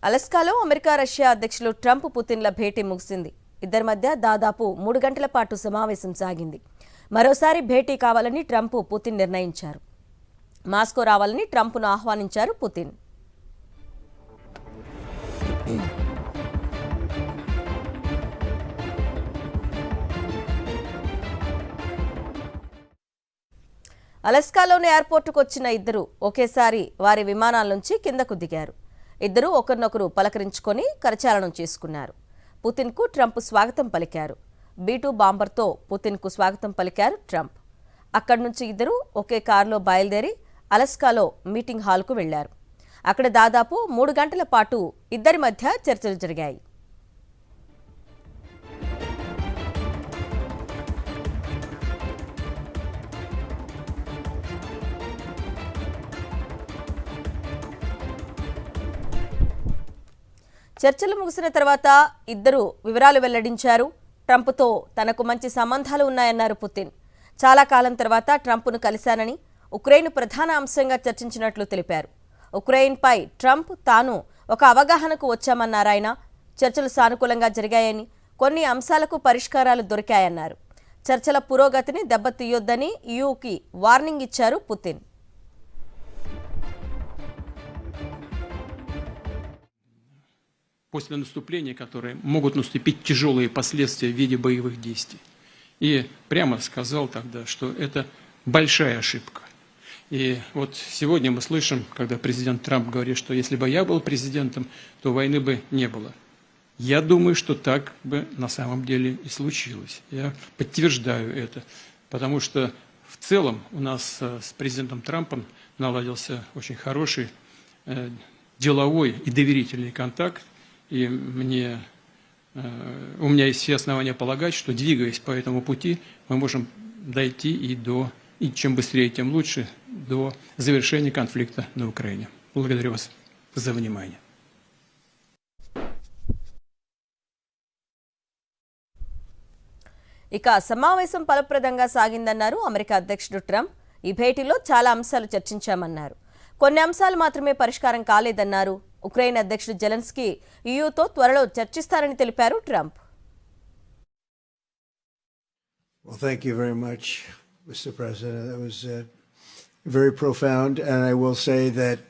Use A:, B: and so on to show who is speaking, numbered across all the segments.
A: అలస్కాలో America Russia అధ్యక్షులు Trump పుతిన్ల భేటీ ముగిసింది. ఇద్దరి మధ్య దాదాపు 3 గంటల పాటు సమావేశం సాగింది. మరోసారి భేటీ కావాలని ట్రంప్ పుతిన్ నిర్ణయించారు. మాస్కో రావాలని ట్రంప్ను ఆహ్వానించారు పుతిన్. అలస్కాలోని ఎయిర్పోర్టుకు వచ్చిన ఇద్దరు ఒకేసారి వారి విమానాల నుంచి కిందకు దిగారు. ఇద్దరు ఒకరినొకరు పలకరించుకొని కరచాలనం చేసుకున్నారు. పుతిన్కు ట్రంప్ స్వాగతం పలికారు. B-2 బాంబర్తో పుతిన్కు స్వాగతం పలికారు ట్రంప్. అక్కడి నుంచి ఇద్దరు ఒకే కారులో బయలుదేరి అలస్కాలో మీటింగ్ హాల్కు వెళ్లారు. అక్కడ దాదాపు 3 గంటల పాటు ఇద్దరి మధ్య చర్చలు జరిగాయి. చర్చలు ముగిసిన తర్వాత ఇద్దరు వివరాలు వెల్లడించారు. ట్రంప్తో తనకు మంచి సంబంధాలు ఉన్నాయన్నారు పుతిన్. చాలా కాలం తర్వాత ట్రంప్ను కలిశానని, ఉక్రెయిన్ ప్రధాన అంశంగా చర్చించినట్లు తెలిపారు. ఉక్రెయిన్పై ట్రంప్ తాను ఒక అవగాహనకు వచ్చామన్నారాయన. చర్చలు సానుకూలంగా జరిగాయని, కొన్ని అంశాలకు పరిష్కారాలు దొరికాయన్నారు. చర్చల పురోగతిని దెబ్బతీయొద్దని EUకి వార్నింగ్ ఇచ్చారు పుతిన్.
B: После наступления, которые могут наступить тяжелые последствия в виде боевых действий. И прямо сказал тогда, что это большая ошибка. И вот сегодня мы слышим, когда президент Трамп говорит, что если бы я был президентом, то войны бы не было. Я думаю, что так бы на самом деле и случилось. Я подтверждаю это, потому что в целом у нас с президентом Трампом наладился очень хороший деловой и доверительный контакт. И у меня есть все основания полагать, что, двигаясь по этому пути, мы можем дойти и чем быстрее, тем лучше, до завершения конфликта на Украине. Благодарю вас за внимание.
A: ఇక సమావేశం ఫలప్రదంగా సాగిందన్నారు అమెరికా అధ్యక్షుడు ట్రంప్. ఈ భేటీలో చాలా అంశాలు చర్చించామన్నారు. కొన్ని అంశాలు మాత్రమే పరిష్కారం కాలేదన్నారు. ఉక్రెయిన్ అధ్యక్షుడు జెలెన్స్కీ EUతో త్వరలో చర్చిస్తారని తెలిపారు Trump.
C: Well, thank you very much, Mr. President. That was very profound, and I will say that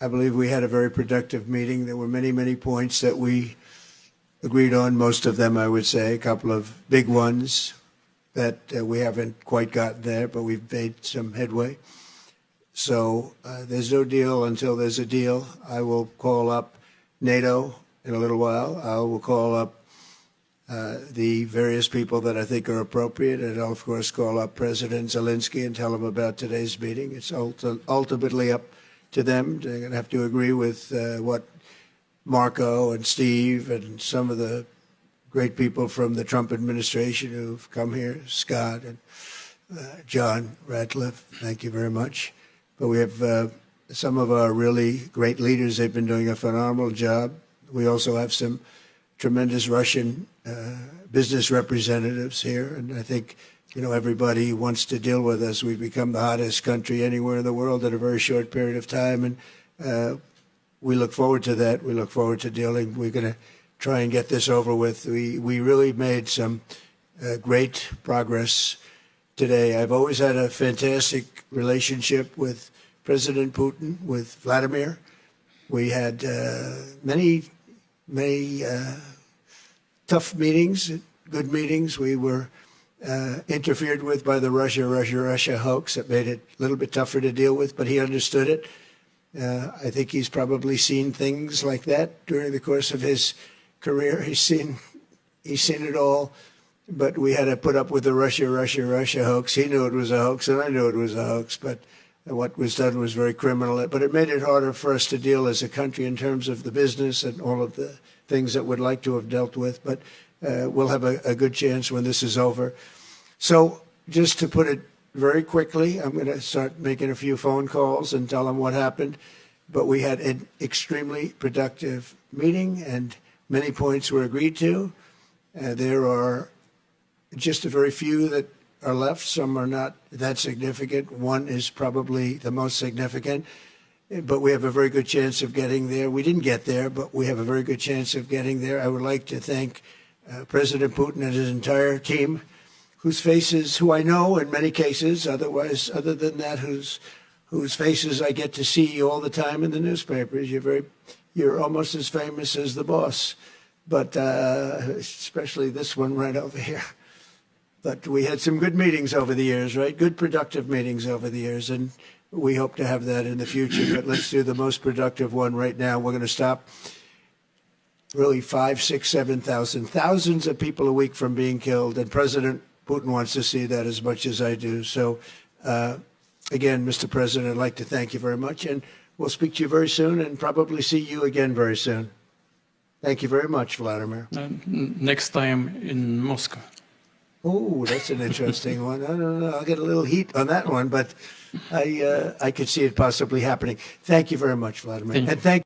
C: I believe we had a very productive meeting. There were many points that we agreed on, most of them, I would say, a couple of big ones that we haven't quite gotten there, but we've made some headway. So there's no deal until there's a deal. I will call up NATO in a little while. I will call up the various people that I think are appropriate, and I'll, of course, call up President Zelensky and tell him about today's meeting. It's ultimately up to them. They're going to have to agree with what Marco and Steve and some of the great people from the Trump administration who've come here, Scott and John Ratcliffe. Thank you very much. But we have some of our really great leaders. They've been doing a phenomenal job. We also have some tremendous Russian business representatives here. And I think, everybody wants to deal with us. We've become the hottest country anywhere in the world in a very short period of time. And we look forward to that. We look forward to dealing. We're going to try and get this over with. We really made some great progress today. I've always had a fantastic relationship with President Putin, with Vladimir. We had many tough meetings, good meetings. We were interfered with by the Russia hoax. That made it a little bit tougher to deal with, but he understood it. I think he's probably seen things like that during the course of his career. He's seen it all. But we had to put up with the Russia hoax. He knew it was a hoax, and I knew it was a hoax. But what was done was very criminal. But it made it harder for us to deal as a country in terms of the business and all of the things that we'd like to have dealt with. But we'll have a good chance when this is over. So just to put it very quickly, I'm going to start making a few phone calls and tell them what happened. But we had an extremely productive meeting, and many points were agreed to. There are just a very few that are left. Some are not that significant. One is probably the most significant. but we have a very good chance of getting there. We didn't get there, but we have a very good chance of getting there. I would like to thank President Putin and his entire team, whose faces, who I know in many cases, other than that, whose faces I get to see all the time in the newspapers. You're almost as famous as the boss, but especially this one right over here. But we had some good meetings over the years, right? Good, productive meetings over the years, and we hope to have that in the future. But let's do the most productive one right now. We're going to stop really 5, 6, 7,000, thousands of people a week from being killed, and President Putin wants to see that as much as I do. So, again, Mr. President, I'd like to thank you very much, and we'll speak to you very soon and probably see you again very soon. Thank you very much, Vladimir.
B: Next time in Moscow.
C: Oh, that's an interesting one. I don't know. I'll get a little heat on that one, but I could see it possibly happening. Thank you very much, Vladimir.
B: Thank you.
C: And thank